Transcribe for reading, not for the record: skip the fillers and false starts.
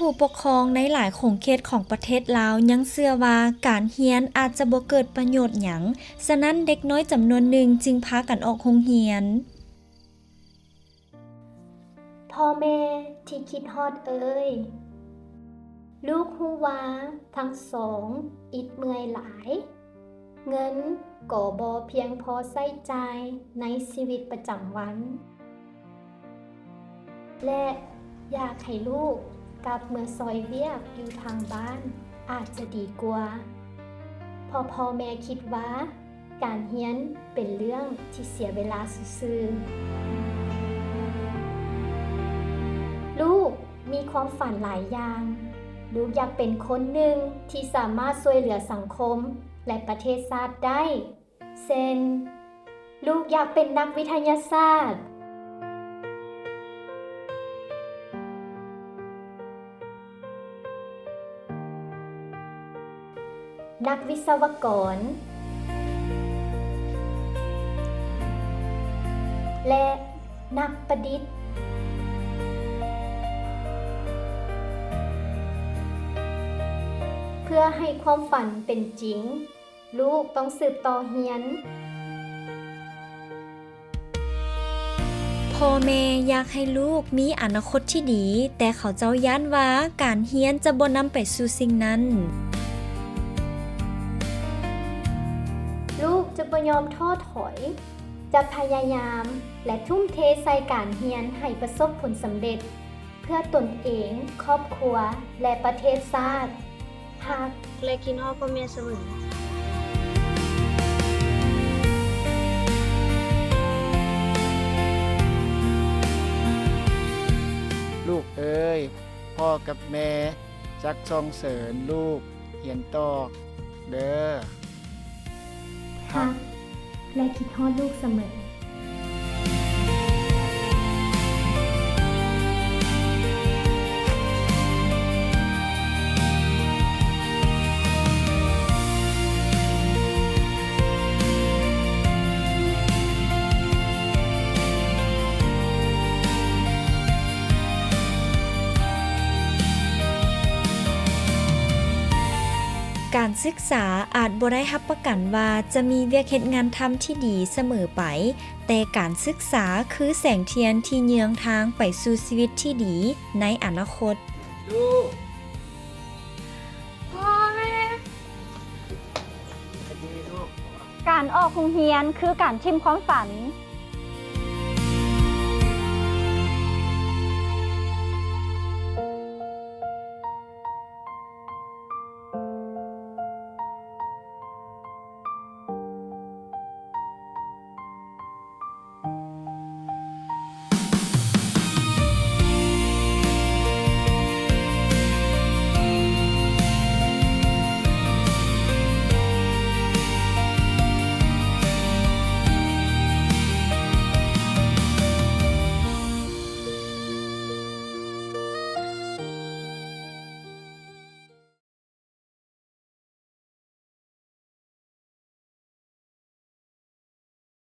ผู้ปกครองในหลายขงเขตของประเทศลาวยังเชื่อว่าการเรียนอาจจะบ่เกิดประโยชน์หยังฉะนั้นเด็กน้อยจำนวนหนึ่งจึงพากันออกโรงเรียนพ่อแม่ที่คิดฮอดเอ่ยลูกฮู้ว่าทั้งสองอิดเมื่อยหลาย เงินก็บ่เพียงพอใช้จ่ายในชีวิตประจำวัน และอยากให้ลูกกลับเมื่อซอยเวียกอยู่ทางบ้านอาจจะดีกว่าพอพ่อแม่คิดว่าการเรียนเป็นเรื่องที่เสียเวลาซื่อๆลูกมีความฝันหลายอย่าง ลูกอยากเป็นคนหนึ่งที่สามารถช่วยเหลือสังคมและประเทศชาติได้เช่นลูกอยากเป็นนักวิทยาศาสตร์นักวิศวกรและนักประดิษฐ์เพื่อให้ความฝันเป็นจริงลูกต้องสืบต่อเรียนพ่อแม่อยากให้ลูกมีอนาคตที่ดีแต่เขาเจ้าย้านว่าการเรียนจะบ่นำไปสู่สิ่งนั้นลูกจะบ่ยอมท้อถอย จะพยายามและทุ่มเทใส่การเรียนให้ประสบผลสำเร็จ เพื่อตนเอง ครอบครัว และประเทศชาติหากและคิดฮอดพ่อแม่เสมอลูกเอ้ยพ่อกับแม่จักส่องเสริญลูกเรียนต่อเด้อฮักและคิดฮอดลูกเสมอการศึกษาอาจบ่ได้รับประกันว่าจะมีเวียกเฮ็ดงานทำที่ดีเสมอไปแต่การศึกษาคือแสงเทียนที่เยื้องทางไปสู่ชีวิตที่ดีในอนาคตลูกพ่อแม่สวัสดีลูกการออกโรงเรียนคือการทิ่มความฝัน